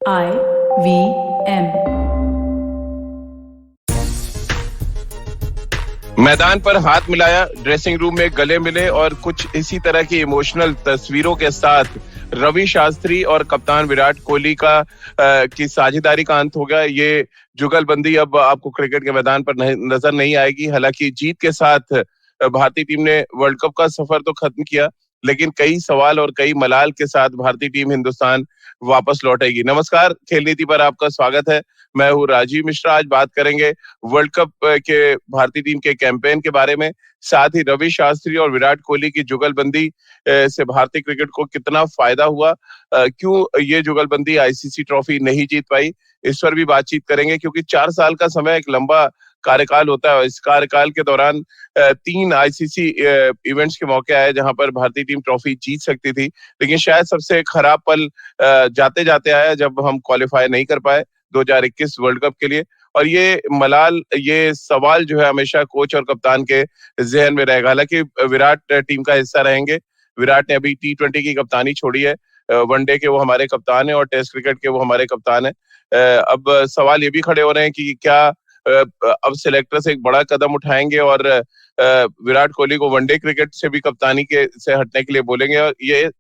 IVM। मैदान पर हाथ मिलाया, ड्रेसिंग रूम में गले मिले और कुछ इसी तरह की इमोशनल तस्वीरों के साथ रवि शास्त्री और कप्तान विराट कोहली की साझेदारी का अंत हो गया। ये जुगलबंदी अब आपको क्रिकेट के मैदान पर नजर नहीं आएगी। हालांकि जीत के साथ भारतीय टीम ने वर्ल्ड कप का सफर तो खत्म किया, लेकिन कई सवाल और कई मलाल के साथ भारतीय टीम हिंदुस्तान वापस लौटेगी। नमस्कार, खेल नीति पर आपका स्वागत है। मैं हूँ राजीव मिश्रा। आज बात करेंगे वर्ल्ड कप के भारतीय टीम के कैंपेन के बारे में, साथ ही रवि शास्त्री और विराट कोहली की जुगलबंदी से भारतीय क्रिकेट को कितना फायदा हुआ, क्यों ये जुगलबंदी आईसीसी ट्रॉफी नहीं जीत पाई, इस पर भी बातचीत करेंगे। क्योंकि 4 साल का समय एक लंबा कार्यकाल होता है। इस कार्यकाल के दौरान 3 आईसीसी इवेंट्स के मौके आए जहां पर भारतीय टीम ट्रॉफी जीत सकती थी, लेकिन शायद सबसे खराब पल जाते जाते आया जब हम क्वालिफाई नहीं कर पाए 2021 वर्ल्ड कप के लिए। और ये सवाल जो है हमेशा कोच और कप्तान के जहन में रहेगा। हालांकि विराट टीम का हिस्सा रहेंगे। विराट ने अभी T20 की कप्तानी छोड़ी है। वनडे के वो हमारे कप्तान है और टेस्ट क्रिकेट के वो हमारे कप्तान है। अब सवाल ये भी खड़े हो रहे हैं कि क्या अब सिलेक्टर्स एक बड़ा कदम उठाएंगे और विराट कोहली को वनडे क्रिकेट से भी कप्तानी के से हटने के लिए बोलेंगे। और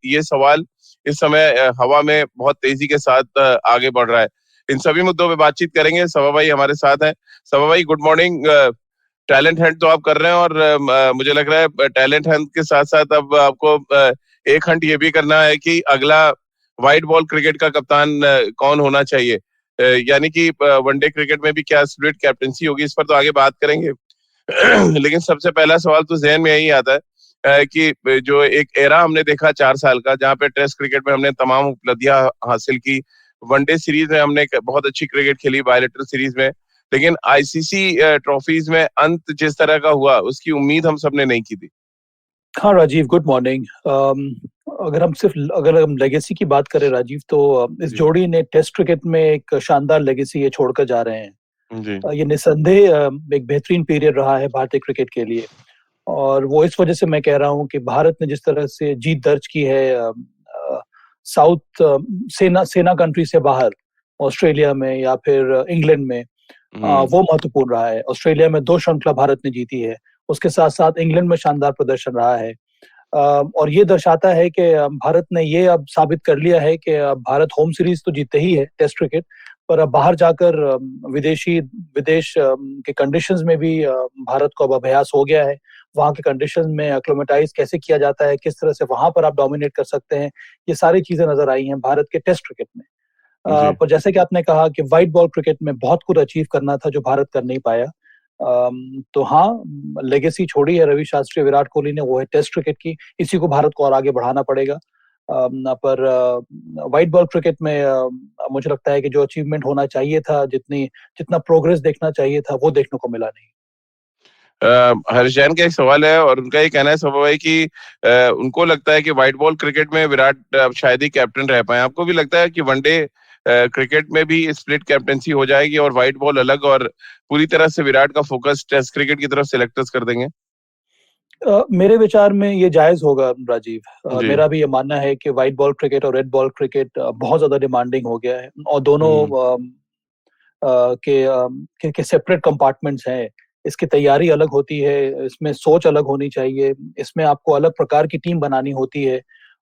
ये सवाल इस समय हवा में बहुत तेजी के साथ आगे बढ़ रहा है। इन सभी मुद्दों पे बातचीत करेंगे। सभा भाई हमारे साथ हैं। सभा भाई, गुड मॉर्निंग। टैलेंट हंट तो आप कर रहे हैं और मुझे लग रहा है टैलेंट हंट के साथ साथ अब आपको एक हंट ये भी करना है कि अगला व्हाइट बॉल क्रिकेट का कप्तान कौन होना चाहिए। यानी कि वनडे क्रिकेट में भी क्या स्प्लिट कैप्टनसी होगी, इस पर तो आगे बात करेंगे। लेकिन सबसे पहला सवाल तो जहन में यही आता है कि जो एक एरा हमने देखा 4 साल का, जहां पे टेस्ट क्रिकेट में हमने तमाम उपलब्धियां हासिल की, वनडे सीरीज में हमने बहुत अच्छी क्रिकेट खेली, बायलैटरल सीरीज में, लेकिन आईसीसी ट्रॉफीज में अंत जिस तरह का हुआ उसकी उम्मीद हम सबने नहीं की थी। हाँ राजीव, गुड मॉर्निंग। अगर हम लेगेसी की बात करें राजीव, तो इस जोड़ी ने टेस्ट क्रिकेट में एक शानदार लेगेसी ये छोड़कर जा रहे हैं। जी। ये निस्संदेह एक बेहतरीन पीरियड रहा है भारतीय क्रिकेट के लिए, और वो इस वजह से मैं कह रहा हूँ कि भारत ने जिस तरह से जीत दर्ज की है साउथ सेना कंट्री से बाहर, ऑस्ट्रेलिया में या फिर इंग्लैंड में, वो महत्वपूर्ण रहा है। ऑस्ट्रेलिया में 2 श्रृंखला भारत ने जीती है, उसके साथ साथ इंग्लैंड में शानदार प्रदर्शन रहा है। और ये दर्शाता है कि भारत ने ये अब साबित कर लिया है कि भारत होम सीरीज तो जीतते ही है टेस्ट क्रिकेट, पर अब बाहर जाकर विदेश के कंडीशंस में भी भारत को अब अभ्यास हो गया है। वहाँ के कंडीशंस में एक्लिमेटाइज कैसे किया जाता है, किस तरह से वहां पर आप डोमिनेट कर सकते हैं, ये सारी चीजें नजर आई हैं भारत के टेस्ट क्रिकेट में। पर जैसे कि आपने कहा कि व्हाइट बॉल क्रिकेट में बहुत कुछ अचीव करना था जो भारत कर नहीं पाया। तो हाँ, लेगेसी छोड़ी है रवि शास्त्री, विराट कोहली ने, वो है टेस्ट क्रिकेट की। इसी को भारत को और आगे बढ़ाना पड़ेगा। पर व्हाइट बॉल क्रिकेट में मुझे लगता है कि जो अचीवमेंट होना चाहिए था, जितना प्रोग्रेस देखना चाहिए था, वो देखने को मिला नहीं। हर्ष जैन का एक सवाल है और उनका ये कहना है सभा भाई कि उनको लगता है कि व्हाइट बॉल क्रिकेट में विराट शायद ही कैप्टन रह पाए। आपको भी लगता है कि वनडे क्रिकेट में भी स्प्लिट कैप्टनसी हो जाएगी और व्हाइट बॉल अलग, और पूरी तरह से विराट का फोकस टेस्ट क्रिकेट की तरफ सिलेक्टर्स कर देंगे? मेरे विचार में ये जायज होगा राजीव। मेरा भी ये मानना है कि व्हाइट बॉल क्रिकेट और रेड बॉल क्रिकेट बहुत ज्यादा डिमांडिंग हो गया है, और दोनों के सेपरेट कंपार्टमेंट्स हैं। इसकी तैयारी अलग होती है, इसमें सोच अलग होनी चाहिए, इसमें आपको अलग प्रकार की टीम बनानी होती है।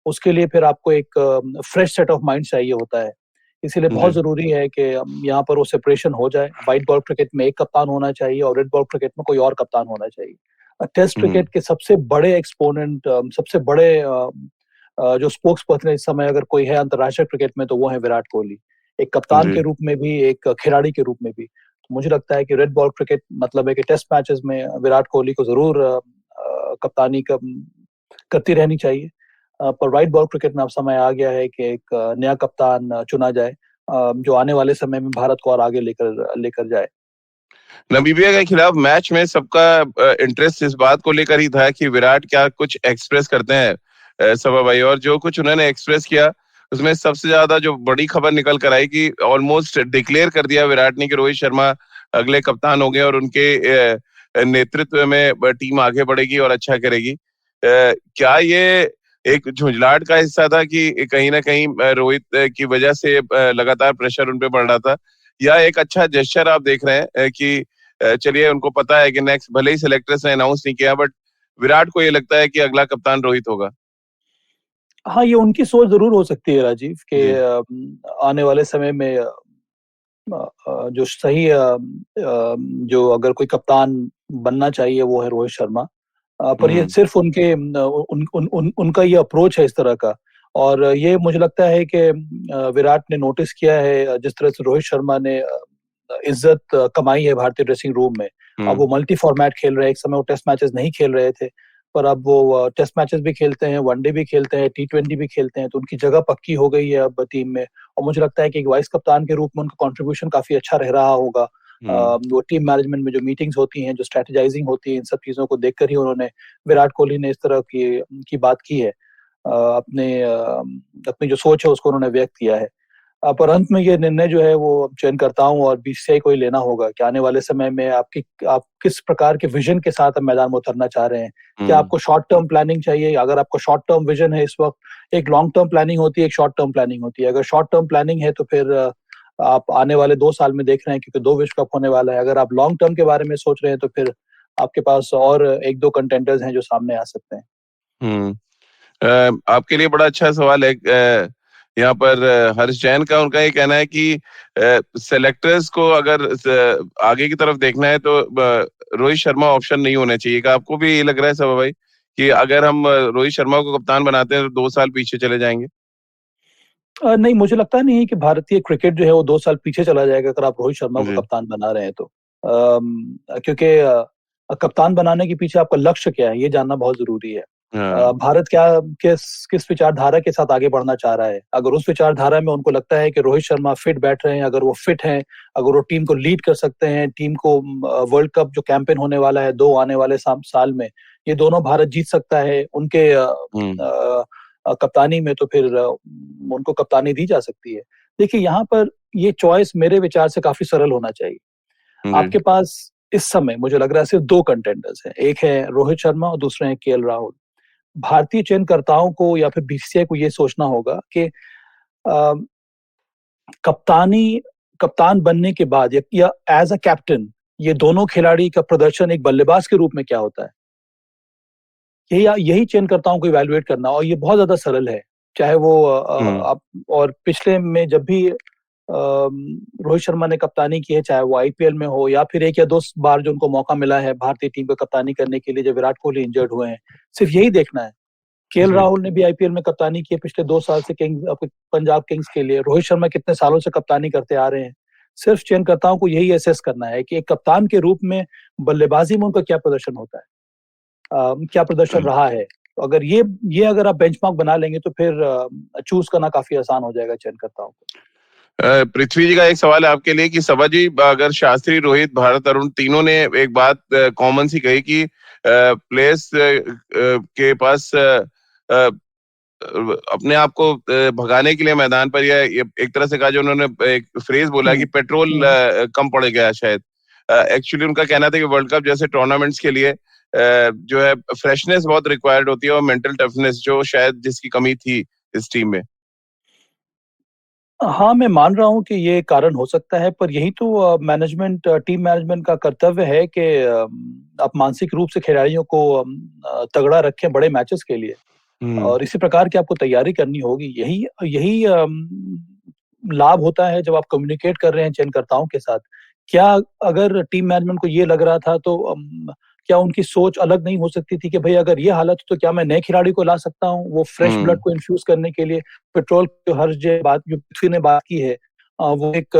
उसके लिए फिर आपको एक फ्रेश सेट ऑफ माइंड चाहिए होता है। इसीलिए बहुत जरूरी है कि यहाँ पर वो सेपरेशन हो जाए। व्हाइट बॉल क्रिकेट में एक कप्तान होना चाहिए और रेड बॉल क्रिकेट में कोई और कप्तान होना चाहिए। टेस्ट क्रिकेट के सबसे बड़े एक्सपोनेंट, सबसे बड़े जो स्पोक्स पर्सन इस समय अगर कोई है अंतर्राष्ट्रीय क्रिकेट में, तो वो है विराट कोहली। एक कप्तान के रूप में भी, एक खिलाड़ी के रूप में भी। तो मुझे लगता है कि रेड बॉल क्रिकेट मतलब है कि टेस्ट मैचेस में विराट कोहली को जरूर कप्तानी करती रहनी चाहिए। पर व्हाइट बॉल क्रिकेट में अब समय आ गया है कि एक नया कप्तान चुना जाए, जो आने वाले समय में भारत को और आगे लेकर जाए। नामीबिया के खिलाफ मैच में सबका इंटरेस्ट इस बात को लेकर ही था कि विराट क्या कुछ एक्सप्रेस करते हैं सभा भाई, और जो कुछ उन्होंने एक्सप्रेस किया उसमें सबसे ज्यादा जो बड़ी खबर निकल कर आई कि ऑलमोस्ट डिक्लेयर कर दिया विराट ने कि रोहित शर्मा अगले कप्तान होंगे और उनके नेतृत्व में टीम आगे बढ़ेगी और अच्छा करेगी। क्या ये एक झुंझलाहट का हिस्सा था कि कहीं ना कहीं रोहित की वजह से लगातार प्रेशर उन पे बढ़ रहा था, या एक अच्छा जेस्चर आप देख रहे हैं कि चलिए उनको पता है कि नेक्स्ट, भले ही सिलेक्टर्स ने अनाउंस नहीं किया, बट विराट को ये लगता है कि अगला कप्तान रोहित होगा? हाँ, ये उनकी सोच जरूर हो सकती है राजीव, के जी। आने वाले समय में जो सही जो अगर कोई कप्तान बनना चाहिए वो है रोहित शर्मा। पर ये हम्म। सिर्फ उनके उनका ये अप्रोच है इस तरह का। और ये मुझे लगता है कि विराट ने नोटिस किया है जिस तरह से रोहित शर्मा ने इज्जत कमाई है भारतीय ड्रेसिंग रूम में। अब हम्म। वो मल्टी फॉर्मेट खेल रहे हैं, एक समय वो टेस्ट मैचेस नहीं खेल रहे थे, पर अब वो टेस्ट मैचेस भी खेलते हैं, वनडे भी खेलते हैं, T20 भी खेलते हैं, तो उनकी जगह पक्की हो गई है अब टीम में। और मुझे लगता है कि एक वाइस कप्तान के रूप में उनका कंट्रीब्यूशन काफी अच्छा रह रहा होगा। हम्म। वो टीम मैनेजमेंट में जो मीटिंग्स होती हैं, जो स्ट्रेटेजाइजिंग होती है, इन सब चीजों को देखकर ही उन्होंने, विराट कोहली ने इस तरह की बात की है। अपनी जो सोच है उसको उन्होंने व्यक्त किया है। पर अंत में ये निर्णय जो है वो चयनकर्ताओं और बीसीसीआई को ही लेना होगा कि आने वाले समय में आप किस प्रकार के विजन के साथ मैदान में उतरना चाह रहे हैं। क्या हम्म। आपको शॉर्ट टर्म प्लानिंग चाहिए? अगर आपको शॉर्ट टर्म विजन है इस वक्त, एक लॉन्ग टर्म प्लानिंग होती है, एक शॉर्ट टर्म प्लानिंग होती है। अगर शॉर्ट टर्म प्लानिंग है तो फिर आप आने वाले 2 साल में देख रहे हैं, क्योंकि 2 विश्व कप होने वाला है। अगर आप लॉन्ग टर्म के बारे में सोच रहे हैं तो फिर आपके पास और एक दो कंटेंडर्स हैं जो सामने आ सकते हैं। हम्म। आपके लिए बड़ा अच्छा सवाल है। यहाँ पर हर्ष जैन का, उनका ये कहना है कि सेलेक्टर्स को अगर आगे की तरफ देखना है तो रोहित शर्मा ऑप्शन नहीं होना चाहिए। क्या आपको भी ये लग रहा है सब भाई, कि अगर हम रोहित शर्मा को कप्तान बनाते हैं तो 2 साल पीछे चले जाएंगे? नहीं, मुझे लगता नहीं है कि भारतीय क्रिकेट जो है वो 2 साल पीछे चला जाएगा अगर आप रोहित शर्मा को जी। कप्तान बना रहे हैं तो। क्योंकि कप्तान बनाने के पीछे आपका लक्ष्य क्या है ये जानना बहुत जरूरी है। हाँ। भारत क्या किस किस विचारधारा के साथ आगे बढ़ना चाह रहा है? अगर उस विचारधारा में उनको लगता है कि रोहित शर्मा फिट बैठ रहे हैं, अगर वो फिट हैं, अगर वो टीम को लीड कर सकते हैं, टीम को वर्ल्ड कप जो कैंपेन होने वाला है दो आने वाले साल में, ये दोनों भारत जीत सकता है उनके हम्म। कप्तानी में, तो फिर उनको कप्तानी दी जा सकती है। देखिए, यहाँ पर ये चॉइस मेरे विचार से काफी सरल होना चाहिए। जी। आपके पास इस समय मुझे लग रहा है सिर्फ दो कंटेंडर्स हैं, एक है रोहित शर्मा और दूसरे हैं KL राहुल। भारतीय चयनकर्ताओं को या फिर बीसीसीआई को ये सोचना होगा कि अ, कप्तानी कप्तान बनने के बाद या एज अ कैप्टन ये दोनों खिलाड़ी का प्रदर्शन एक बल्लेबाज के रूप में क्या होता है, यही यही चयनकर्ताओं को इवैल्यूएट करना, और ये बहुत ज्यादा सरल है। चाहे वो हम्म। आप, और पिछले में जब भी रोहित शर्मा ने कप्तानी की है, चाहे वो आईपीएल में हो या फिर एक या दो बार जो उनको मौका मिला है भारतीय टीम को कप्तानी करने के लिए जब विराट कोहली इंजर्ड हुए हैं, सिर्फ यही देखना है। केएल जी। राहुल ने भी आईपीएल में कप्तानी की है पिछले 2 साल से पंजाब किंग्स के लिए। रोहित शर्मा कितने सालों से कप्तानी करते आ रहे हैं। सिर्फ चयनकर्ताओं को यही असेस करना है कि एक कप्तान के रूप में बल्लेबाजी में उनका क्या प्रदर्शन होता है, क्या प्रदर्शन रहा है। तो अगर ये अगर आप बेंचमार्क बना लेंगे तो फिर चूज करना काफी आसान हो जाएगा चयनकर्ताओं को। पृथ्वी जी का एक सवाल है आपके लिए कि सभा जी, अगर शास्त्री, रोहित, भारत, अरुण तीनों ने एक बात कॉमन सी कही कि प्लेयर्स के पास अपने आप को भगाने के लिए मैदान पर, या एक तरह से कहा, जो उन्होंने एक फ्रेज बोला कि हम्म। पेट्रोल हम्म। कम पड़ गया शायद। एक्चुअली उनका कहना था कि वर्ल्ड कप जैसे टूर्नामेंट्स के लिए जो है फ्रेशनेस बहुत रिक्वायर्ड होती है, और मेंटल टफनेस जो शायद जिसकी कमी थी इस टीम में। हाँ, मैं मान रहा हूँ कि ये कारण हो सकता है, पर यही तो टीम मैनेजमेंट का कर्तव्य है कि आप मानसिक रूप से खिलाड़ियों को तगड़ा रखें बड़े मैचेस के लिए। हम्म। और इसी प्रकार की आपको तैयारी करनी होगी। यही यही लाभ होता है जब आप कम्युनिकेट कर रहे हैं चयनकर्ताओं के साथ। क्या अगर टीम मैनेजमेंट को ये लग रहा था तो क्या उनकी सोच अलग नहीं हो सकती थी कि भाई अगर ये हालत है तो क्या मैं नए खिलाड़ी को ला सकता हूँ वो फ्रेश ब्लड हम्म। को इन्फ्यूज करने के लिए? पेट्रोल जो हर जो पृथ्वी ने बात की है, वो एक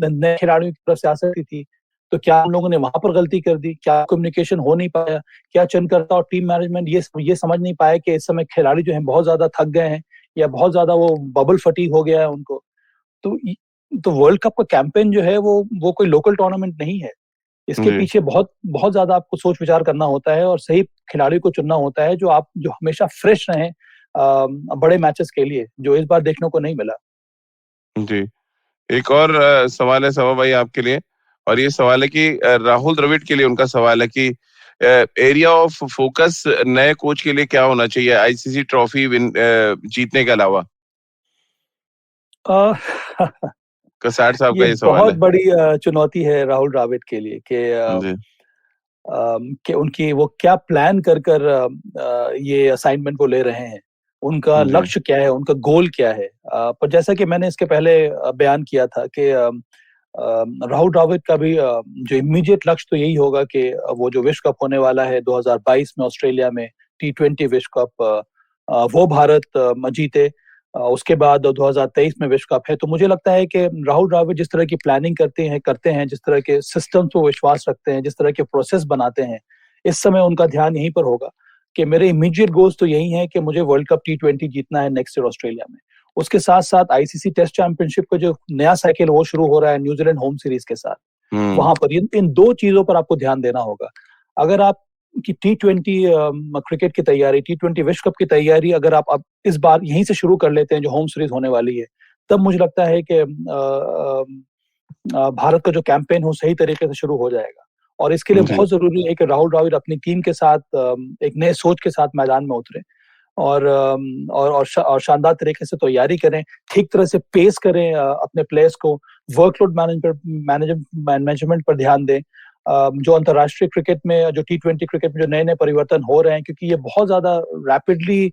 नए खिलाड़ियों की तरफ से आ सकती थी। तो क्या हम लोगों ने वहां पर गलती कर दी? क्या कम्युनिकेशन हो नहीं पाया? क्या चयनकर्ता और टीम मैनेजमेंट ये समझ नहीं पाए कि इस समय खिलाड़ी जो हैं बहुत ज्यादा थक गए हैं, या बहुत ज्यादा वो बबल फटीग हो गया है उनको? तो तो वर्ल्ड कप का कैंपेन जो है वो कोई लोकल टूर्नामेंट नहीं है। इसके जी। पीछे बहुत बहुत ज्यादा आपको सोच विचार करना होता है और सही खिलाड़ी को चुनना होता है जो हमेशा फ्रेश रहें बड़े मैचेस के लिए, जो इस बार देखने को नहीं मिला। जी। एक और सवाल है सवा भाई आपके लिए, और ये सवाल है कि राहुल द्रविड़ के लिए उनका सवाल है कि एरिया ऑफ फोकस नए कोच के लिए क्या होना चाहिए आईसीसी ट्रॉफी जीतने के अलावा? अ, कसार साहब का ये ये सवाल बहुत है। बड़ी चुनौती है राहुल द्रविड़ के लिए जी। कि उनकी वो क्या प्लान कर कर ये असाइनमेंट को ले रहे हैं, उनका जी। लक्ष्य क्या है, उनका गोल क्या है। पर जैसा कि मैंने इसके पहले बयान किया था कि राहुल द्रविड़ का भी जो इमीडिएट लक्ष्य तो यही होगा कि वो जो विश्व कप होने वाला है 2022 में ऑस्ट्रेलिया में, T20 विश्व कप, वो भारत जीते। उसके बाद 2023 में विश्व कप है। तो मुझे लगता है कि राहुल द्रविड़ जिस तरह की प्लानिंग करते हैं, जिस तरह के सिस्टम पे विश्वास रखते हैं, जिस तरह के प्रोसेस बनाते हैं, इस समय उनका ध्यान यहीं पर होगा कि मेरे इमीडिएट गोल्स तो यही हैं कि मुझे वर्ल्ड कप T20 जीतना है नेक्स्ट ईयर ऑस्ट्रेलिया में। उसके साथ साथ आईसीसी टेस्ट चैंपियनशिप का जो नया साइकिल वो शुरू हो रहा है न्यूजीलैंड होम सीरीज के साथ, हम्म। वहां पर इन दो चीजों पर आपको ध्यान देना होगा। अगर आप की T20 क्रिकेट की तैयारी, T20 विश्व कप की तैयारी अगर आप अब इस बार यहीं से शुरू कर लेते हैं जो होम सीरीज होने वाली है, तब मुझे लगता है कि भारत का जो कैंपेन हो सही तरीके से शुरू हो जाएगा। और इसके लिए जी। बहुत जरूरी है कि राहुल द्रविड़ अपनी टीम के साथ एक नए सोच के साथ मैदान में उतरे और और शानदार तरीके से तैयारी करें, ठीक तरह से पेस करें अपने प्लेयर्स को, वर्कलोड मैनेजमेंट पर ध्यान दें। जो अंतर्राष्ट्रीय क्रिकेट में, जो T20 क्रिकेट में जो नए नए परिवर्तन हो रहे हैं, क्योंकि ये बहुत ज्यादा रैपिडली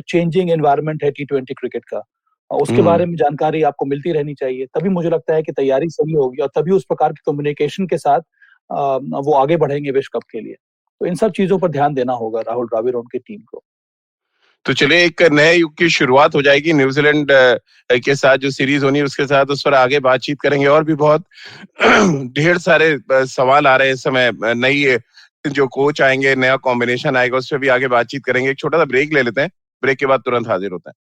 चेंजिंग एनवायरनमेंट है T20 क्रिकेट का, उसके हम्म। बारे में जानकारी आपको मिलती रहनी चाहिए। तभी मुझे लगता है कि तैयारी सही होगी और तभी उस प्रकार की कम्युनिकेशन के साथ वो आगे बढ़ेंगे विश्व कप के लिए। तो इन सब चीजों पर ध्यान देना होगा राहुल द्रविड़ और उनकी टीम को। तो चलिए एक नए युग की शुरुआत हो जाएगी न्यूजीलैंड के साथ जो सीरीज होनी है उसके साथ, उस पर आगे बातचीत करेंगे। और भी बहुत ढेर सारे सवाल आ रहे हैं इस समय, नई जो कोच आएंगे, नया कॉम्बिनेशन आएगा, उस पर भी आगे बातचीत करेंगे। एक छोटा सा ब्रेक ले लेते हैं, ब्रेक के बाद तुरंत हाजिर होते हैं।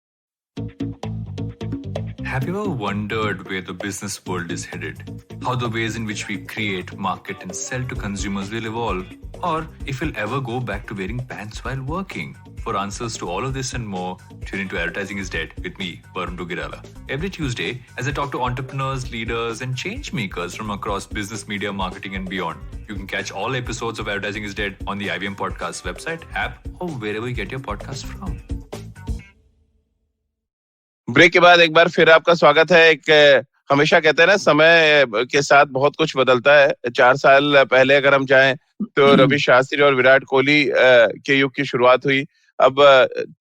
Have you ever wondered where the business world is headed? How the ways in which we create, market, and sell to consumers will evolve? Or if we'll ever go back to wearing pants while working? For answers to all of this and more, tune into Advertising is Dead with me, Varun Dugirala. Every Tuesday, as I talk to entrepreneurs, leaders, and change makers from across business, media, marketing, and beyond. You can catch all episodes of Advertising is Dead on the IBM Podcast website, app, or wherever you get your podcast from. Break के बाद एक बार फिर आपका स्वागत है। एक हमेशा कहते हैं ना, समय के साथ बहुत कुछ बदलता है। 4 साल पहले अगर हम जाएं तो रवि शास्त्री और विराट कोहली के युग की शुरुआत हुई। अब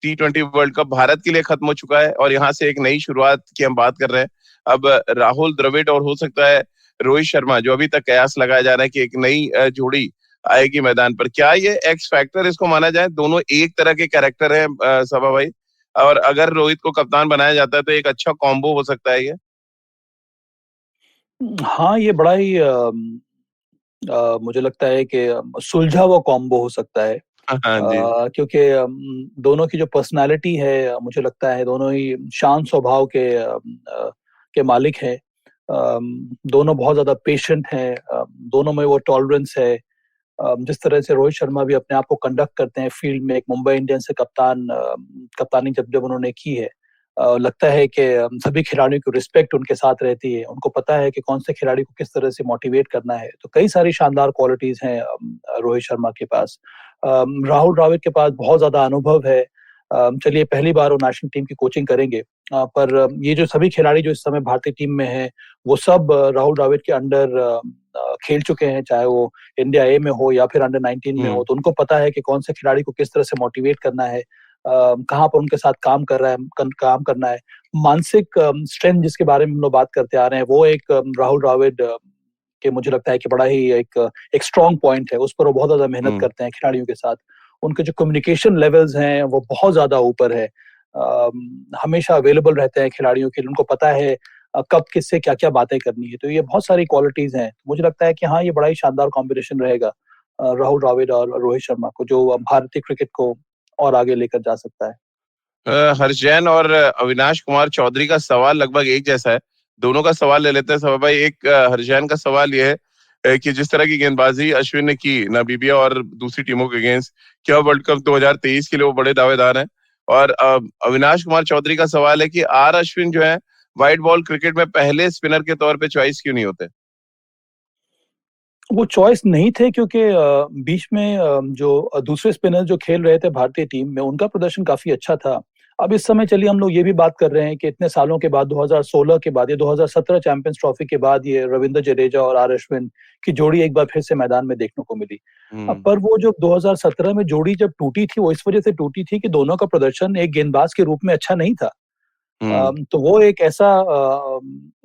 T20 वर्ल्ड कप भारत के लिए खत्म हो चुका है और यहाँ से एक नई शुरुआत की हम बात कर रहे हैं। अब राहुल द्रविड़ और हो सकता है रोहित शर्मा, जो अभी तक कयास लगाया जा रहा है कि एक नई जोड़ी आएगी मैदान पर। क्या ये एक्स फैक्टर इसको माना जाए? दोनों एक तरह के कैरेक्टर हैं सभा भाई, और अगर रोहित को कप्तान बनाया जाता है तो एक अच्छा कॉम्बो हो सकता है ये। हाँ, ये बड़ा ही मुझे लगता है कि सुलझा हुआ कॉम्बो हो सकता है। हाँ जी। क्योंकि दोनों की जो पर्सनालिटी है, मुझे लगता है दोनों ही शांत स्वभाव के मालिक हैं। दोनों बहुत ज्यादा पेशेंट हैं, दोनों में वो टॉलरेंस है। जिस तरह से रोहित शर्मा भी अपने आप को कंडक्ट करते हैं फील्ड में, एक मुंबई इंडियंस से कप्तानी जब जब उन्होंने की है, लगता है कि सभी खिलाड़ियों की रिस्पेक्ट उनके साथ रहती है। उनको पता है कि कौन से खिलाड़ी को किस तरह से मोटिवेट करना है। तो कई सारी शानदार क्वालिटीज हैं रोहित शर्मा के पास। राहुल द्रविड़ के पास बहुत ज्यादा अनुभव है। चलिए, पहली बार वो नेशनल टीम की कोचिंग करेंगे, पर ये जो सभी खिलाड़ी जो इस समय भारतीय टीम में हैं, वो सब राहुल द्रविड़ के अंडर खेल चुके हैं, चाहे वो इंडिया ए में हो या फिर अंडर 19 में हो। तो उनको पता है कि कौन से खिलाड़ी को किस तरह से मोटिवेट करना है, कहाँ पर उनके साथ काम काम करना है। मानसिक स्ट्रेंथ जिसके बारे में हम लोग बात करते आ रहे हैं, वो एक राहुल द्रविड़ के मुझे लगता है कि बड़ा ही एक स्ट्रॉन्ग पॉइंट है। उस पर वो बहुत ज्यादा मेहनत करते हैं खिलाड़ियों के साथ। उनके जो कम्युनिकेशन लेवल्स हैं वो बहुत ज्यादा ऊपर है। हमेशा अवेलेबल रहते हैं खिलाड़ियों के लिए, उनको पता है कब किससे क्या क्या बातें करनी है। तो ये बहुत सारी क्वालिटीज हैं। मुझे लगता है कि हाँ, ये बड़ा ही शानदार कॉम्बिनेशन रहेगा राहुल द्रविड़ और रोहित शर्मा को, जो भारतीय क्रिकेट को और आगे लेकर जा सकता है। हर्ष जैन और अविनाश कुमार चौधरी का सवाल लगभग एक जैसा है। दोनों का सवाल ले लेते हैं सभा भाई। एक हर्ष जैन का सवाल यह है कि जिस तरह की गेंदबाजी अश्विन ने की नामीबिया और दूसरी टीमों के अगेंस्ट, क्या वर्ल्ड कप 2023 के लिए वो बड़े दावेदार हैं? और अविनाश कुमार चौधरी का सवाल है कि आर अश्विन जो है व्हाइट बॉल क्रिकेट में पहले स्पिनर के तौर पे चॉइस क्यों नहीं होते? वो चॉइस नहीं थे क्योंकि बीच में जो दूसरे स्पिनर जो खेल रहे थे भारतीय टीम में उनका प्रदर्शन काफी अच्छा था। अब इस समय चलिए हम लोग ये भी बात कर रहे हैं कि इतने सालों के बाद 2016 के बाद, ये 2017 चैंपियंस ट्रॉफी के बाद ये रविंद्र जडेजा और आर अश्विन की जोड़ी एक बार फिर से मैदान में देखने को मिली। पर वो जो 2017 में जोड़ी जब टूटी थी वो इस वजह से टूटी थी कि दोनों का प्रदर्शन एक गेंदबाज के रूप में अच्छा नहीं था। तो वो एक ऐसा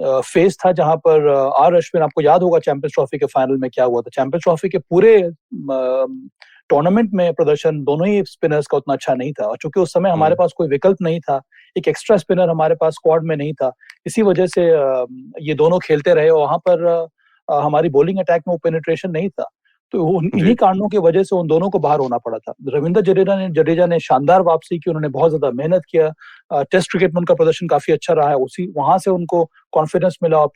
फेज था जहां पर आर अश्विन, आपको याद होगा चैंपियंस ट्रॉफी के फाइनल में क्या हुआ था। चैंपियंस ट्रॉफी के पूरे टूर्नामेंट में प्रदर्शन दोनों ही स्पिनर्स का उतना अच्छा नहीं था, और चूंकि उस समय हमारे पास कोई विकल्प नहीं था, एक एक्स्ट्रा स्पिनर हमारे पास स्क्वाड में नहीं था, इसी वजह से ये दोनों खेलते रहे और वहां पर हमारी बॉलिंग अटैक में वो पेनिट्रेशन नहीं था। तो इन्हीं कारणों की वजह से उन दोनों को बाहर होना पड़ा था। रविंद्र जडेजा ने शानदार वापसी की, उन्होंने बहुत ज्यादा मेहनत किया, टेस्ट क्रिकेट में उनका प्रदर्शन काफी अच्छा रहा है, उसी वहां से उनको कॉन्फिडेंस मिला और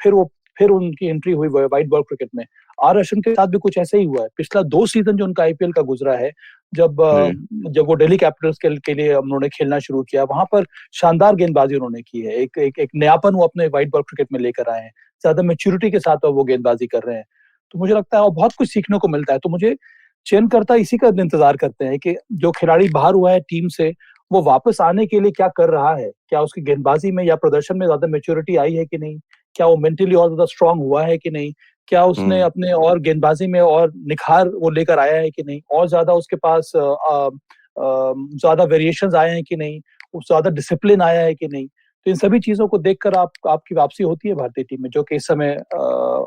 फिर उनकी एंट्री हुई व्हाइट बॉल क्रिकेट में। आर अश्विन के साथ भी कुछ ऐसा ही हुआ है। पिछला 2 सीजन जो उनका आईपीएल का गुजरा है, जब वो दिल्ली कैपिटल्स के लिए उन्होंने खेलना शुरू किया, वहां पर शानदार गेंदबाजी उन्होंने की है। एक नयापन वो अपने व्हाइट बॉल क्रिकेट में लेकर आए हैं, ज्यादा मेच्योरिटी के साथ वो गेंदबाजी कर रहे हैं। तो मुझे लगता है और बहुत कुछ सीखने को मिलता है। तो मुझे चयनकर्ता इसी का इंतजार करते हैं कि जो खिलाड़ी बाहर हुआ है टीम से, वो वापस आने के लिए क्या कर रहा है, क्या उसकी गेंदबाजी में या प्रदर्शन में ज्यादा मेच्योरिटी आई है कि नहीं, क्या वो मेंटली और ज्यादा स्ट्रांग हुआ है कि नहीं, क्या उसने अपने और गेंदबाजी में और निखार वो लेकर आया है कि नहीं, और ज्यादा उसके पास ज्यादा वेरिएशंस आए हैं कि नहीं, ज्यादा डिसिप्लिन आया है कि नहीं। तो इन सभी चीजों को देखकर आपकी वापसी होती है भारतीय टीम में, जो कि इस समय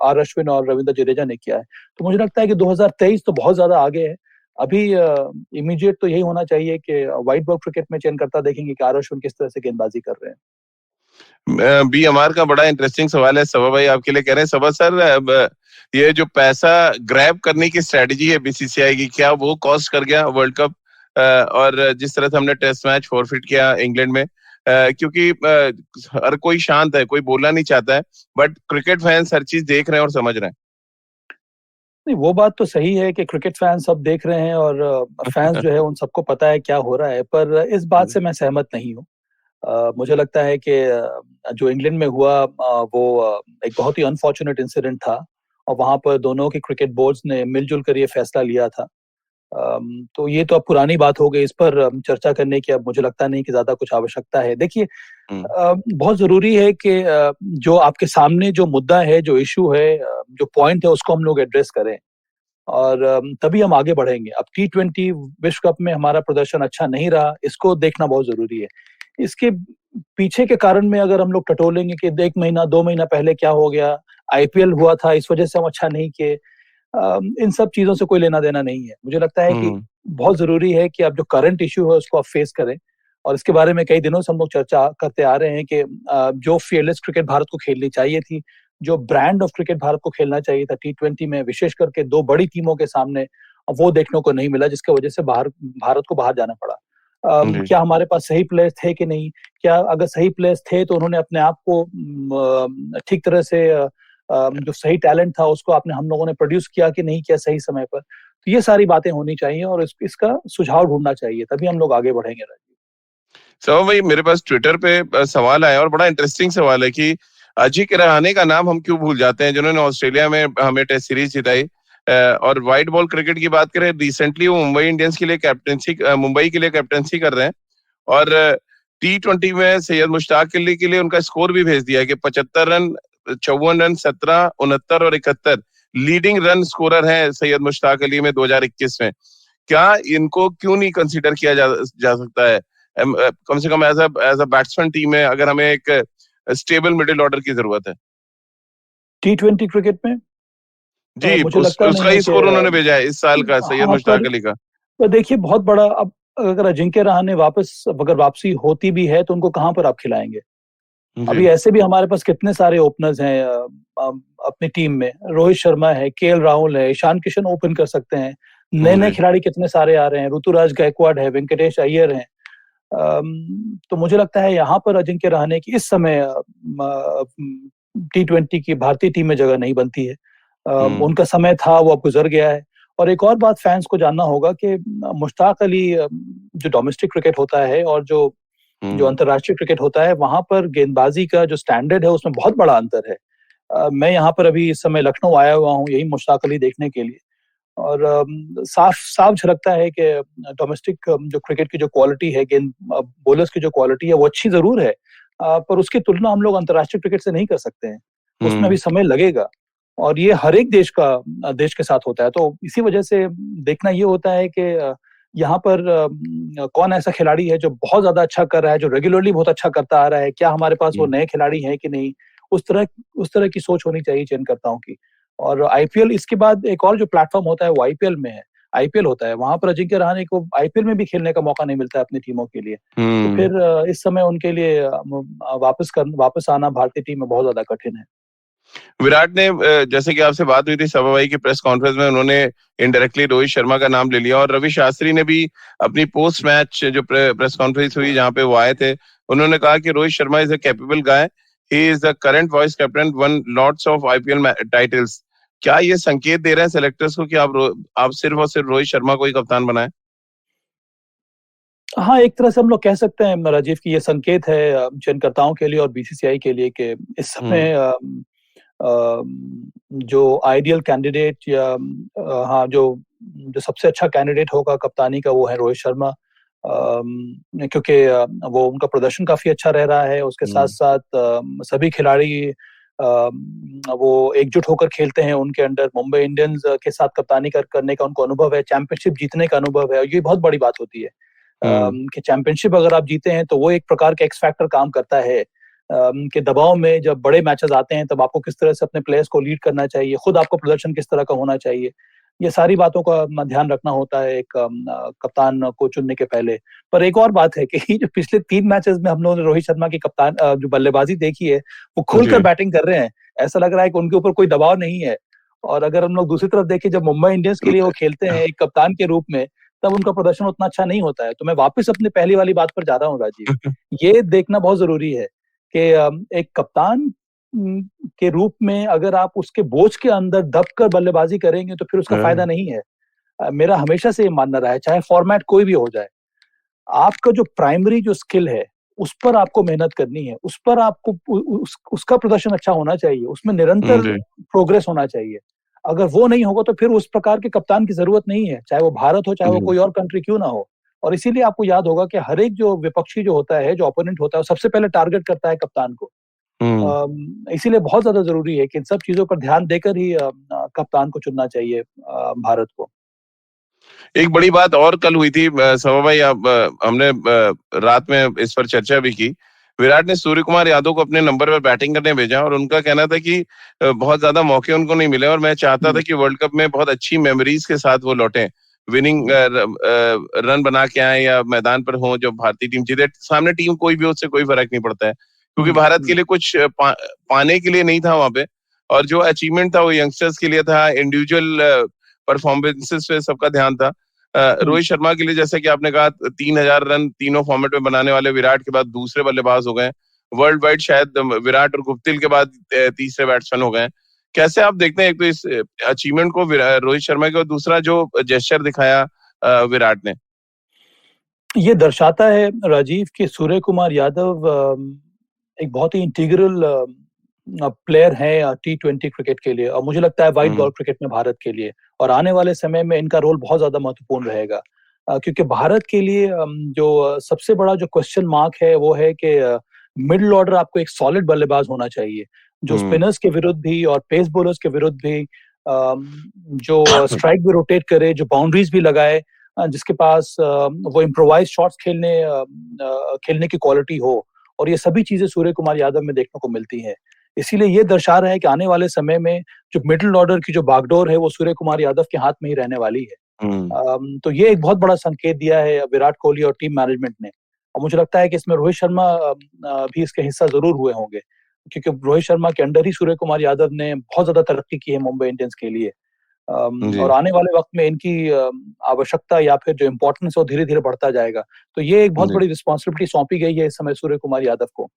आर अश्विन और रविंद्र जडेजा ने किया है। तो मुझे लगता है कि 2023 तो बहुत ज्यादा आगे है। अभी इमीडिएट तो यही होना चाहिए कि व्हाइट बॉल क्रिकेट में चयनकर्ता देखेंगे कि आर अश्विन किस तरह से गेंदबाजी कर रहे हैं। बी अमार का बड़ा इंटरेस्टिंग सवाल है, सबा भाई आपके लिए कह रहे हैं। सबा सर, ये जो पैसा ग्रैब करने की स्ट्रेटजी है बीसीसीआई की, क्या वो कॉस्ट कर गया वर्ल्ड कप? और जिस तरह से हमने टेस्ट मैच फॉरफिट किया इंग्लैंड में, क्योंकि हर कोई शांत है, कोई बोलना नहीं चाहता है, बट क्रिकेट फैंस हर चीज देख रहे हैं और समझ रहे हैं। नहीं, वो बात तो सही है कि क्रिकेट फैंस सब देख रहे हैं और फैंस जो है उन सबको पता है क्या हो रहा है, पर इस बात से मैं सहमत नहीं हूँ। मुझे लगता है कि जो इंग्लैंड में हुआ वो एक बहुत ही अनफॉर्चुनेट इंसिडेंट था, और वहां पर दोनों के क्रिकेट बोर्ड्स ने मिलजुल कर ये फैसला लिया था। तो ये तो अब पुरानी बात हो गई, इस पर चर्चा करने की अब मुझे लगता नहीं कि ज्यादा कुछ आवश्यकता है। देखिए, बहुत जरूरी है कि जो आपके सामने जो मुद्दा है, जो इशू है, जो पॉइंट है, उसको हम लोग एड्रेस करें, और तभी हम आगे बढ़ेंगे। अब T20 विश्व कप में हमारा प्रदर्शन अच्छा नहीं रहा, इसको देखना बहुत जरूरी है। इसके पीछे के कारण में अगर हम लोग टटोलेंगे कि 1 महीना 2 महीना पहले क्या हो गया, आईपीएल हुआ था इस वजह से हम अच्छा नहीं किए, इन सब चीजों से कोई लेना देना नहीं है। मुझे लगता है कि बहुत जरूरी है कि अब जो करंट इश्यू है उसको आप फेस करें, और इसके बारे में कई दिनों से हम लोग चर्चा करते आ रहे हैं कि जो fearless क्रिकेट भारत को खेलनी चाहिए थी, जो ब्रांड ऑफ क्रिकेट भारत को खेलना चाहिए था T20 में, विशेष करके 2 बड़ी टीमों के सामने, वो देखने को नहीं मिला, जिसकी वजह से भारत को बाहर जाना पड़ा। क्या हमारे पास सही प्लेयर्स थे कि नहीं? क्या अगर सही प्लेयर्स थे तो उन्होंने अपने आप को ठीक तरह से जो सही टैलेंट था उसको हम लोगों ने प्रोड्यूस किया कि नहीं किया सही समय पर? तो ये सारी बातें होनी चाहिए और इसका सुझाव ढूंढना चाहिए, तभी हम लोग आगे बढ़ेंगे। सो भाई, मेरे पास ट्विटर पे सवाल आया और बड़ा इंटरेस्टिंग सवाल है कि अजिंक्य रहाणे का नाम हम क्यों भूल जाते हैं, जिन्होंने ऑस्ट्रेलिया में हमें टेस्ट सीरीज जिताई। और व्हाइट बॉल क्रिकेट की बात करें, रिसेंटली वो मुंबई इंडियंस के लिए मुंबई के लिए कैप्टनसी कर रहे हैं, और T20 में सैयद मुश्ताक अली के लिए उनका स्कोर भी भेज दिया है कि 75 रन, 54 रन, 17, 69 और 71 लीडिंग रन स्कोरर हैं सैयद मुश्ताक अली में 2021 में। क्या इनको क्यों नहीं कंसीडर किया जा सकता है? कम से कम एज अ बैट्समैन टीम में अगर हमें एक स्टेबल मिडिल ऑर्डर की जरूरत है T20 क्रिकेट में। जी, मुझे लगता उसका नहीं ही स्कोर उन्होंने भेजा है इस साल का, सैयद मुश्ताक अली का। पर देखिए, बहुत बड़ा, अब अगर अजिंक्य रहाणे अगर वापसी होती भी है तो उनको कहां पर आप खिलाएंगे? अभी ऐसे भी हमारे पास कितने सारे ओपनर्स हैं अपनी टीम में। रोहित शर्मा है, केएल राहुल है, ईशान किशन ओपन कर सकते हैं, नए नए खिलाड़ी कितने सारे आ रहे हैं, ऋतुराज गायकवाड़ है, वेंकटेश अय्यर हैं। तो मुझे लगता है यहाँ पर अजिंक्य रहाणे की इस समय T20 की भारतीय टीम में जगह नहीं बनती है। उनका समय था, वो अब गुजर गया है। और एक और बात फैंस को जानना होगा कि मुश्ताक अली, जो डोमेस्टिक क्रिकेट होता है और जो अंतर्राष्ट्रीय क्रिकेट होता है, वहां पर गेंदबाजी का जो स्टैंडर्ड है उसमें बहुत बड़ा अंतर है। मैं यहाँ पर अभी इस समय लखनऊ आया हुआ हूँ यही मुश्ताक अली देखने के लिए। और साफ साफ झलकता है कि डोमेस्टिक जो क्रिकेट की जो क्वालिटी है, गेंद बॉलर्स की जो क्वालिटी है वो अच्छी जरूर है, पर उसकी तुलना हम लोग अंतर्राष्ट्रीय क्रिकेट से नहीं कर सकते हैं। उसमें अभी समय लगेगा और ये हर एक देश के साथ होता है। तो इसी वजह से देखना ये होता है कि यहाँ पर कौन ऐसा खिलाड़ी है जो बहुत ज्यादा अच्छा कर रहा है, जो रेगुलरली बहुत अच्छा करता आ रहा है, क्या हमारे पास वो नए खिलाड़ी हैं कि नहीं। उस तरह की सोच होनी चाहिए चयनकर्ताओं की। और आईपीएल, इसके बाद एक और जो प्लेटफॉर्म होता है वो आईपीएल में है। आईपीएल होता है, वहां पर अजिंक्य रहाणे को आईपीएल में भी खेलने का मौका नहीं मिलता है अपनी टीमों के लिए। तो फिर इस समय उनके लिए वापस आना भारतीय टीम में बहुत ज्यादा कठिन है। विराट ने, जैसे कि आपसे बात हुई थी सभा भाई की प्रेस कॉन्फ्रेंस में, उन्होंने इनडायरेक्टली रोहित शर्मा का नाम ले लिया, और रवि शास्त्री ने भी अपनी पोस्ट मैच जो प्रेस कॉन्फ्रेंस हुई जहां पे वो आए थे, उन्होंने कहा कि Rohit Sharma is a capable guy, he is the current vice captain, one lots of IPL titles. क्या ये संकेत दे रहे हैं सेलेक्टर्स को कि आप सिर्फ और सिर्फ रोहित शर्मा को ही कप्तान बनाएं? हाँ, एक तरह से हम लोग कह सकते हैं राजीव की ये संकेत है चयनकर्ताओं के लिए और बीसीसीआई के लिए कि इस समय जो आइडियल कैंडिडेट या हाँ जो जो सबसे अच्छा कैंडिडेट होगा कप्तानी का वो है रोहित शर्मा, क्योंकि वो उनका प्रदर्शन काफी अच्छा रह रहा है। उसके साथ साथ सभी खिलाड़ी वो एकजुट होकर खेलते हैं उनके अंडर। मुंबई इंडियंस के साथ कप्तानी करने का उनको अनुभव है, चैंपियनशिप जीतने का अनुभव है, और ये बहुत बड़ी बात होती है कि चैंपियनशिप अगर आप जीते हैं तो वो एक प्रकार का एक्स फैक्टर काम करता है कि दबाव में जब बड़े मैचेस आते हैं तब आपको किस तरह से अपने प्लेयर्स को लीड करना चाहिए, खुद आपको प्रदर्शन किस तरह का होना चाहिए, ये सारी बातों का ध्यान रखना होता है एक कप्तान को चुनने के पहले। पर एक और बात है कि जो पिछले 3 मैचेस में हम लोगों ने रोहित शर्मा की कप्तान जो बल्लेबाजी देखी है, वो खुलकर बैटिंग कर रहे हैं। ऐसा लग रहा है कि उनके ऊपर कोई दबाव नहीं है। और अगर हम लोग दूसरी तरफ देखें, जब मुंबई इंडियंस के लिए वो खेलते हैं एक कप्तान के रूप में, तब उनका प्रदर्शन उतना अच्छा नहीं होता है। तो मैं वापस अपने पहली वाली बात पर जा रहा हूँ राजीव, ये देखना बहुत जरूरी है कि एक कप्तान के रूप में अगर आप उसके बोझ के अंदर दबकर बल्लेबाजी करेंगे तो फिर उसका फायदा नहीं है। मेरा हमेशा से ये मानना रहा है, चाहे फॉर्मेट कोई भी हो जाए, आपका जो प्राइमरी जो स्किल है उस पर आपको मेहनत करनी है, उस पर आपको उसका प्रदर्शन अच्छा होना चाहिए, उसमें निरंतर प्रोग्रेस होना चाहिए। अगर वो नहीं होगा तो फिर उस प्रकार के कप्तान की जरूरत नहीं है, चाहे वो भारत हो, चाहे वो कोई और कंट्री क्यों ना हो। और इसीलिए आपको याद होगा कि हर एक जो विपक्षी जो होता है, जो ओपोनेंट होता है, वो सबसे पहले टारगेट करता है कप्तान को। इसीलिए बहुत ज्यादा जरूरी है कि इन सब चीजों पर ध्यान देकर ही कप्तान को चुनना चाहिए भारत को। एक बड़ी बात और कल हुई थी सभा भाई, हमने रात में इस पर चर्चा भी की। विराट ने सूर्य कुमार यादव को अपने नंबर पर बैटिंग करने भेजा और उनका कहना था कि बहुत ज्यादा मौके उनको नहीं मिले और मैं चाहता था कि वर्ल्ड कप में बहुत अच्छी मेमोरीज के साथ वो लौटे, विनिंग रन बना के आए या मैदान पर हो, जो भारतीय टीम जीते। सामने टीम कोई भी हो, उससे कोई फर्क नहीं पड़ता है, क्योंकि भारत के लिए कुछ पाने के लिए नहीं था वहां पे, और जो अचीवमेंट था वो यंगस्टर्स के लिए था, इंडिविजुअल परफॉर्मेंसेस पे सबका ध्यान था। रोहित शर्मा के लिए, जैसे कि आपने कहा, 3000 रन तीनों फॉर्मेट में बनाने वाले विराट के बाद दूसरे बल्लेबाज हो गए। वर्ल्ड वाइड शायद विराट और गुप्तिल के बाद तीसरे बैट्समैन हो गए। कैसे आप देखते हैं एक तो इस अचीवमेंट को रोहित शर्मा के, और दूसरा जो जेस्चर दिखाया विराट ने? ये दर्शाता है राजीव कि सूर्य कुमार यादव एक बहुत ही इंटीग्रल प्लेयर है T20 क्रिकेट के लिए, और मुझे लगता है व्हाइट बॉल क्रिकेट में भारत के लिए। और आने वाले समय में इनका रोल बहुत ज्यादा महत्वपूर्ण रहेगा, क्योंकि भारत के लिए जो सबसे बड़ा जो क्वेश्चन मार्क है वो है कि मिडिल ऑर्डर आपको एक सॉलिड बल्लेबाज होना चाहिए, जो स्पिनर्स के विरुद्ध भी और पेस बॉलर्स के विरुद्ध भी जो स्ट्राइक भी रोटेट करे, जो बाउंड्रीज भी लगाए, जिसके पास वो इम्प्रोवाइज शॉट्स खेलने की क्वालिटी हो। और ये सभी चीजें सूर्य कुमार यादव में देखने को मिलती हैं। इसीलिए ये दर्शा रहा है कि आने वाले समय में जो मिडिल ऑर्डर की जो बागडोर है वो सूर्य कुमार यादव के हाथ में ही रहने वाली है। तो ये एक बहुत बड़ा संकेत दिया है विराट कोहली और टीम मैनेजमेंट ने, और मुझे लगता है कि इसमें रोहित शर्मा भी इसके हिस्सा जरूर हुए होंगे, क्योंकि रोहित शर्मा के अंडर ही सूर्य कुमार यादव ने बहुत ज्यादा तरक्की की है मुंबई इंडियंस के लिए। और आने वाले वक्त में इनकी आवश्यकता या फिर जो इम्पोर्टेंस है वो धीरे धीरे बढ़ता जाएगा। तो ये एक बहुत बड़ी रिस्पॉन्सिबिलिटी सौंपी गई है इस समय सूर्य कुमार यादव को।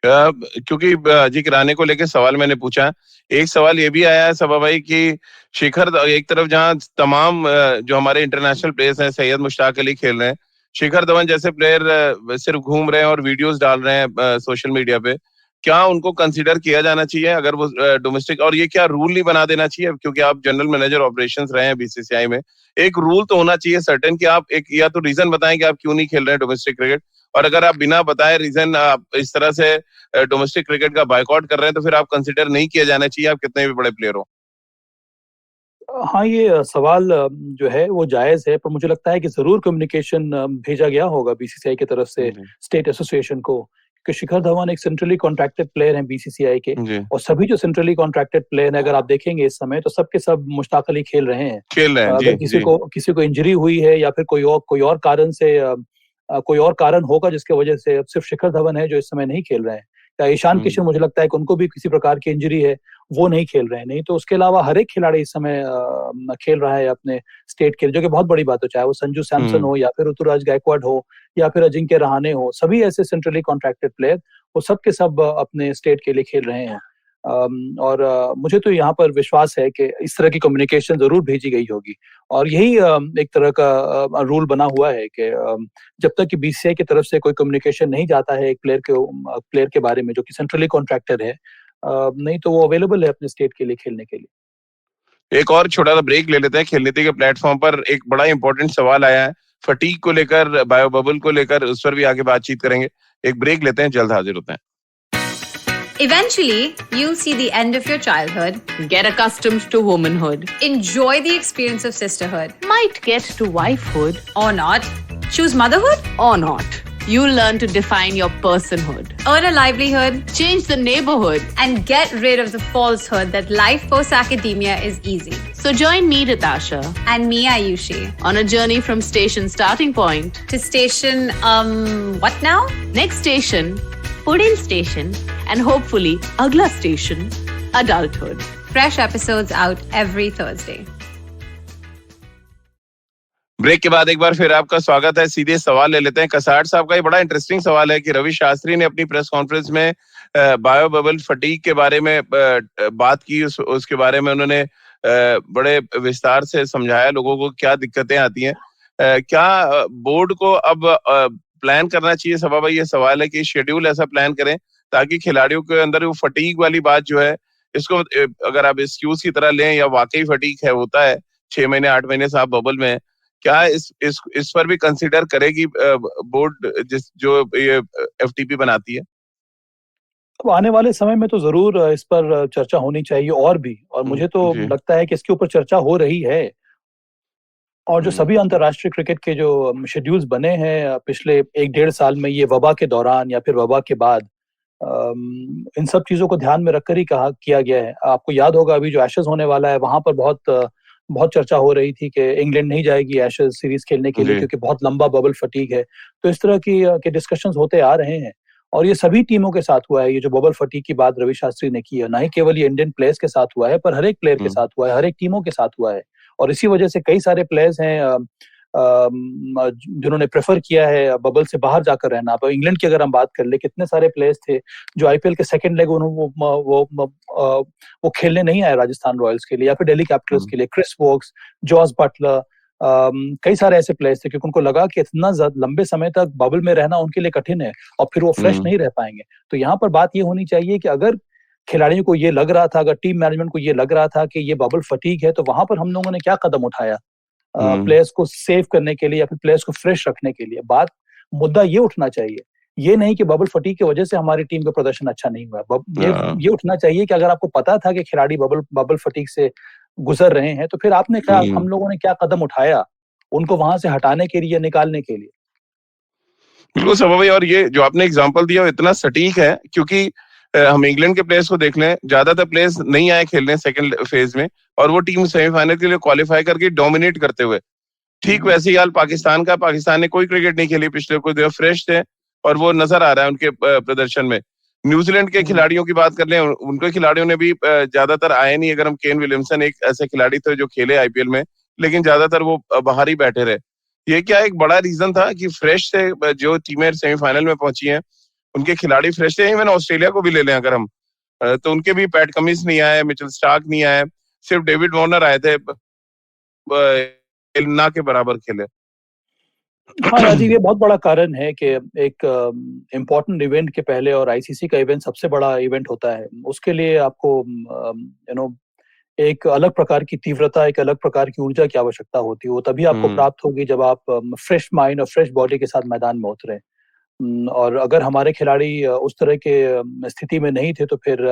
क्योंकि अजय किराने को लेकर सवाल मैंने पूछा, एक सवाल ये भी आया है सभा भाई कि शिखर, एक तरफ जहां तमाम जो हमारे इंटरनेशनल प्लेयर्स हैं, सैयद मुश्ताक अली खेल रहे हैं, शिखर धवन जैसे प्लेयर सिर्फ घूम रहे हैं और वीडियोस डाल रहे हैं सोशल मीडिया पे, क्या उनको कंसिडर किया जाना चाहिए अगर वो डोमेस्टिक, और ये क्या रूल नहीं बना देना चाहिए, क्योंकि आप जनरल मैनेजर ऑपरेशंस रहे हैं बीसीसीआई में, एक रूल तो होना चाहिए सर्टेन कि आप एक या तो रीजन बताएं कि आप क्यों नहीं खेल रहे हैं डोमेस्टिक क्रिकेट, और अगर आप बिना बताए रीजन आप इस तरह से डोमेस्टिक क्रिकेट का बायकॉट कर रहे हैं तो फिर आप कंसिडर नहीं किया जाना चाहिए, आप कितने भी बड़े प्लेयर हो। हाँ, ये सवाल जो है वो जायज है, पर मुझे लगता है कि जरूर कम्युनिकेशन भेजा गया होगा बीसीसीआई की तरफ से जी स्टेट एसोसिएशन को, कि शिखर धवन एक सेंट्रली कॉन्ट्रैक्टेड प्लेयर हैं बीसीसीआई के, जी, और सभी जो सेंट्रली कॉन्ट्रैक्टेड प्लेयर हैं अगर आप देखेंगे इस समय तो सब के सब मुश्ताक अली खेल रहे हैं। खेल रहे हैं। जी अगर जी। किसी को इंजरी हुई है या फिर कोई और कारण से कोई और कारण होगा जिसके वजह से अब सिर्फ शिखर धवन है जो इस समय नहीं खेल रहे हैं, या ईशान किशन मुझे लगता है कि उनको भी किसी प्रकार की इंजरी है, वो नहीं खेल रहे हैं, नहीं तो उसके अलावा हर एक खिलाड़ी इस समय खेल रहा है अपने स्टेट के लिए, जो कि बहुत बड़ी बात हो, चाहे वो संजू सैमसन हो या फिर ऋतुराज गायकवाड हो या फिर अजिंक्य रहाणे हो, सभी ऐसे सेंट्रली कॉन्ट्रैक्टेड प्लेयर वो सब के सब अपने स्टेट के लिए खेल रहे हैं। और मुझे तो यहाँ पर विश्वास है कि इस तरह की कम्युनिकेशन जरूर भेजी गई होगी, और यही एक तरह का रूल बना हुआ है कि जब तक कि बीसीसीआई की तरफ से कोई कम्युनिकेशन नहीं जाता है एक प्लेयर के बारे में जो कि सेंट्रली कॉन्ट्रैक्टेड है, नहीं तो वो अवेलेबल है अपने स्टेट के लिए खेलने के लिए। एक और छोटा सा ब्रेक ले लेते हैं। खेल नीति के प्लेटफॉर्म पर एक बड़ा इंपॉर्टेंट सवाल आया है फटीग को लेकर, बायो बबल को लेकर, उस पर भी आगे बातचीत करेंगे। एक ब्रेक लेते हैं, जल्द हाजिर होते हैं। Eventually, you'll see the end of your childhood. Get accustomed to womanhood. Enjoy the experience of sisterhood. Might get to wifehood Or not. Choose motherhood. or not. You'll learn to define your personhood. Earn a livelihood. Change the neighborhood. And get rid of the falsehood that life post academia is easy. So join me, Ritasha, And me, Ayushi. on a journey from station starting point. To station, what now? Next station, Pudin station, and hopefully Agla station, adulthood. Fresh episodes out every Thursday. Break के बाद एक बार फिर आपका स्वागत है। सीधे सवाल ले लेते हैं। कसाट साहब का ये बड़ा इंटरेस्टिंग सवाल है कि रवि शास्त्री ने अपनी प्रेस कॉन्फ्रेंस में बायो बबल फटीग के बारे में बात की, उसके बारे में उन्होंने बड़े विस्तार से समझाया लोगों को क्या दिक्कतें आती हैं। क्या बोर्ड को अब प्लान करना चाहिए? सभा भाई, ये सवाल है कि शेड्यूल ऐसा प्लान करें ताकि खिलाड़ियों के अंदर वो फटीग वाली बात जो है, इसको अगर आप एक्सक्यूज की तरह लें या वाकई फटीग है, होता है 6 महीने 8 महीने से आप बबल में, क्या इस पर भी कंसीडर करेगी बोर्ड जो ये एफटीपी बनाती है? अब आने वाले समय में तो जरूर इस पर चर्चा होनी चाहिए, और मुझे तो जी। लगता है कि इसके ऊपर चर्चा हो रही है। और जो सभी अंतर्राष्ट्रीय क्रिकेट के जो शेड्यूल्स बने हैं पिछले 1-1.5 साल में, ये वबा के दौरान या फिर वबा के बाद, इन सब चीजों को ध्यान में रखकर ही किया गया है। आपको याद होगा अभी जो एशेज होने वाला है वहां पर बहुत चर्चा हो रही थी कि इंग्लैंड नहीं जाएगी एशेज सीरीज खेलने के लिए जी। क्योंकि बहुत लंबा बबल फटीग है। तो इस तरह के डिस्कशंस होते आ रहे हैं, और ये सभी टीमों के साथ हुआ है। ये जो बबल फटीग की बात रवि शास्त्री ने की है, ना ही केवल ये इंडियन प्लेयर्स के साथ हुआ है, पर हर एक प्लेयर के साथ हुआ है, हर एक टीमों के साथ हुआ है। और इसी वजह से कई सारे प्लेयर्स हैं जिन्होंने प्रेफर किया है बबल से बाहर जाकर रहना। अब इंग्लैंड की अगर हम बात कर ले, कितने सारे प्लेयर्स थे जो आईपीएल के सेकंड लेग वो खेलने नहीं आए राजस्थान रॉयल्स के लिए या फिर दिल्ली कैपिटल्स के लिए। क्रिस वोक्स, जॉस बटलर, कई सारे ऐसे प्लेयर्स थे क्योंकि उनको लगा कि इतना लंबे समय तक बबल में रहना उनके लिए कठिन है और फिर वो फ्रेश नहीं रह पाएंगे। तो यहाँ पर बात ये होनी चाहिए कि अगर खिलाड़ियों को ये लग रहा था, अगर टीम मैनेजमेंट को ये लग रहा था कि ये बबल फटीग है, तो वहां पर हम लोगों ने क्या कदम उठाया प्लेयर्स को सेव करने के लिए या फिर प्लेयर्स को फ्रेश रखने के लिए। मुद्दा ये उठना चाहिए, ये नहीं कि बबल फटीग की वजह से हमारी टीम का प्रदर्शन अच्छा नहीं हुआ। ये उठना चाहिए कि अगर आपको पता था कि खिलाड़ी बबल फटीग से गुजर रहे हैं, तो फिर हम लोगों ने क्या कदम उठाया उनको वहां से हटाने के लिए, निकालने के लिए। बिल्कुल सभा भाई, और ये जो आपने एग्जांपल दिया वो इतना सटीक है क्योंकि हम इंग्लैंड के प्लेयर्स को देख लें, ज्यादातर प्लेयर्स नहीं आए खेलने सेकंड फेज में और वो टीम सेमीफाइनल के लिए क्वालिफाई करके डोमिनेट करते हुए। ठीक वैसे ही हाल पाकिस्तान का। पाकिस्तान ने कोई क्रिकेट नहीं खेली पिछले कुछ दिन, फ्रेश थे और वो नजर आ रहा है उनके प्रदर्शन में। न्यूजीलैंड के खिलाड़ियों की बात कर लें, उनके खिलाड़ियों ने भी ज्यादातर आए नहीं। अगर हम केन विलियमसन एक ऐसे खिलाड़ी थे जो खेले आईपीएल में, लेकिन ज्यादातर वो बाहर ही बैठे रहे। ये क्या एक बड़ा रीजन था कि फ्रेश से जो टीमें सेमीफाइनल में पहुंची हैं उनके खिलाड़ी फ्रेश थे। इवन ऑस्ट्रेलिया को भी ले लें अगर हम, तो उनके भी पैट कमिंस नहीं आए, मिचेल स्टार्क नहीं आए, सिर्फ डेविड वार्नर आए थे, ना के बराबर खेले। हाँ राजीव, ये बहुत बड़ा कारण है कि एक इम्पोर्टेंट इवेंट के पहले, और आईसीसी का इवेंट सबसे बड़ा इवेंट होता है, उसके लिए आपको एक अलग प्रकार की तीव्रता, एक अलग प्रकार की ऊर्जा की आवश्यकता होती है। वो तभी आपको प्राप्त होगी जब आप फ्रेश माइंड और फ्रेश बॉडी के साथ मैदान में उतरे। और अगर हमारे खिलाड़ी उस तरह के स्थिति में नहीं थे तो फिर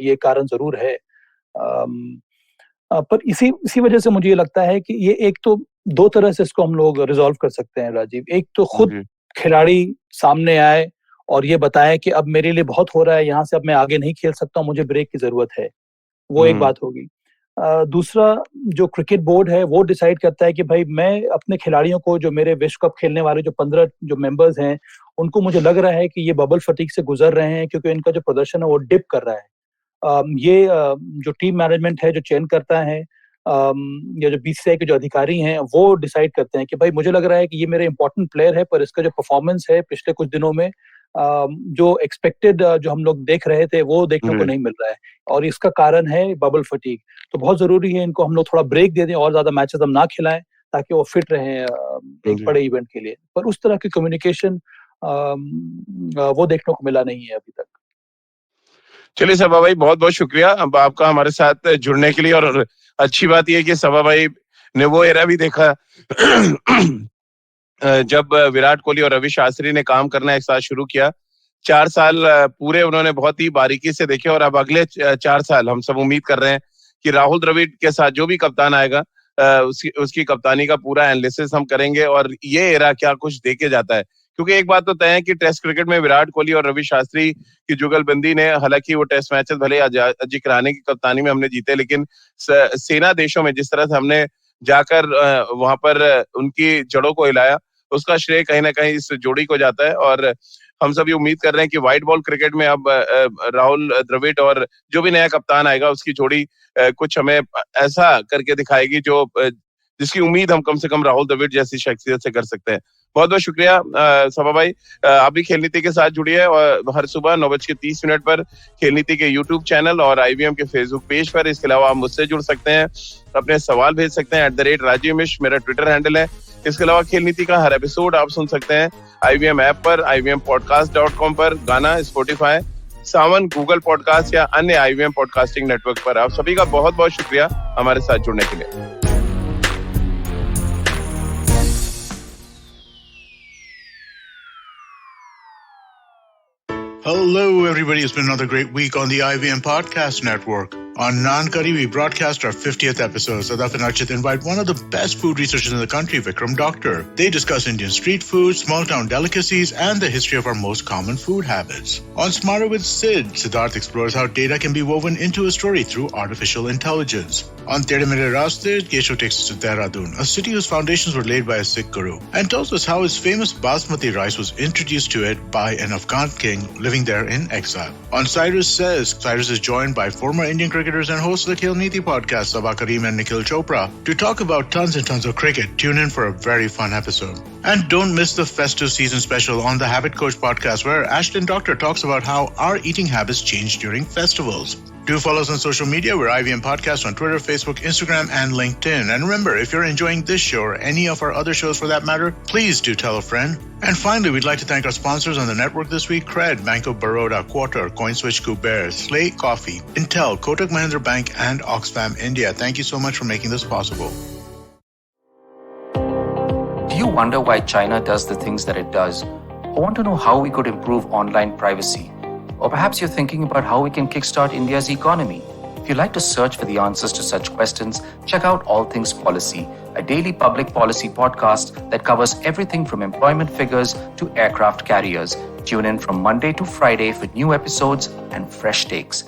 ये कारण जरूर है। पर इसी वजह से मुझे ये लगता है कि ये एक तो दो तरह से इसको हम लोग रिजॉल्व कर सकते हैं राजीव। एक तो खुद खिलाड़ी सामने आए और ये बताए कि अब मेरे लिए बहुत हो रहा है, यहाँ से अब मैं आगे नहीं खेल सकता हूँ, मुझे ब्रेक की जरूरत है। वो एक बात होगी। दूसरा, जो क्रिकेट बोर्ड है वो डिसाइड करता है कि भाई मैं अपने खिलाड़ियों को, जो मेरे विश्व कप खेलने वाले जो 15 जो मेंबर्स हैं, उनको मुझे लग रहा है कि ये बबल फटीग से गुजर रहे हैं क्योंकि इनका जो प्रदर्शन है वो डिप कर रहा है। ये जो टीम मैनेजमेंट है जो चयन करता है, या जो बीसीसीआई के जो अधिकारी हैं वो डिसाइड करते हैं कि भाई मुझे लग रहा है कि ये मेरे इंपॉर्टेंट प्लेयर है, पर इसका जो परफॉर्मेंस है पिछले कुछ दिनों में, जो एक्सपेक्टेड जो हम लोग देख रहे थे वो देखने को नहीं मिल रहा है, और इसका कारण है बबल फटीग। तो बहुत जरूरी है इनको हम लोग थोड़ा ब्रेक दे दें और ज्यादा मैचेस हम ना खिलाएं ताकि वो फिट रहें एक बड़े इवेंट के लिए। पर उस तरह की कम्युनिकेशन वो देखने को मिला नहीं है अभी तक। चलिए सभा भाई, बहुत बहुत शुक्रिया अब आपका हमारे साथ जुड़ने के लिए। और अच्छी बात यह है कि सभा भाई ने वो एरा भी देखा जब विराट कोहली और रवि शास्त्री ने काम करना एक साथ शुरू किया। 4 साल पूरे उन्होंने बहुत ही बारीकी से देखे, और अब अगले 4 साल हम सब उम्मीद कर रहे हैं कि राहुल द्रविड़ के साथ जो भी कप्तान आएगा उसकी कप्तानी का पूरा एनालिसिस हम करेंगे, और ये एरा क्या कुछ देके जाता है। क्योंकि एक बात तो तय है कि टेस्ट क्रिकेट में विराट कोहली और रवि शास्त्री की जुगलबंदी ने, हालांकि वो टेस्ट मैचेस भले अजिंक्य रहाणे की कप्तानी में हमने जीते, लेकिन सेना देशों में जिस तरह से हमने जाकर वहां पर उनकी जड़ों को हिलाया, उसका श्रेय कहीं ना कहीं इस जोड़ी को जाता है। और हम सभी उम्मीद कर रहे हैं कि व्हाइट बॉल क्रिकेट में अब राहुल द्रविड़ और जो भी नया कप्तान आएगा उसकी जोड़ी कुछ हमें ऐसा करके दिखाएगी जो जिसकी उम्मीद हम कम से कम राहुल द्रविड़ जैसी शख्सियत से कर सकते हैं। बहुत बहुत शुक्रिया सभा भाई, आप भी खेल नीति के साथ जुड़िए, और हर सुबह 9:30 पर खेल नीति के यूट्यूब चैनल और IVM के फेसबुक पेज पर। इसके अलावा आप मुझसे जुड़ सकते हैं, अपने सवाल भेज सकते हैं @राजीव मिश्र मेरा ट्विटर हैंडल है। इसके अलावा खेल नीति का हर एपिसोड आप सुन सकते हैं IVM ऐप पर, IVMpodcast.com पर, गाना, स्पॉटिफाई, सावन, गूगल पॉडकास्ट या अन्य IVM पॉडकास्टिंग नेटवर्क पर। आप सभी का बहुत बहुत शुक्रिया हमारे साथ जुड़ने के लिए। Hello, everybody. It's been another great week on the IVM Podcast Network. On Naan Curry, we broadcast our 50th episode. Sadaf and Archit invite one of the best food researchers in the country, Vikram Doctor. They discuss Indian street food, small-town delicacies, and the history of our most common food habits. On Smarter with Sid, Siddharth explores how data can be woven into a story through artificial intelligence. On Tere Mere Raste, Kesho takes us to Dehradun, a city whose foundations were laid by a Sikh guru, and tells us how his famous basmati rice was introduced to it by an Afghan king living there in exile. On Cyrus Says, Cyrus is joined by former Indian cricketers and hosts of the Khel Niti podcast, Sabah Kareem and Nikhil Chopra, to talk about tons and tons of cricket. Tune in for a very fun episode. And don't miss the festive season special on the Habit Coach podcast, where Ashton Doctor talks about how our eating habits change during festivals. Do follow us on social media. We're IVM Podcast on Twitter, Facebook, Instagram, and LinkedIn. And remember, if you're enjoying this show or any of our other shows for that matter, please do tell a friend. And finally, we'd like to thank our sponsors on the network this week: Cred, Bank of Baroda, Quarter, CoinSwitch, Kuber, Slay Coffee, Intel, Kotak Mahindra Bank, and Oxfam India. Thank you so much for making this possible. Do you wonder why China does the things that it does? Or want to know how we could improve online privacy? Or perhaps you're thinking about how we can kickstart India's economy. If you'd like to search for the answers to such questions, check out All Things Policy, a daily public policy podcast that covers everything from employment figures to aircraft carriers. Tune in from Monday to Friday for new episodes and fresh takes.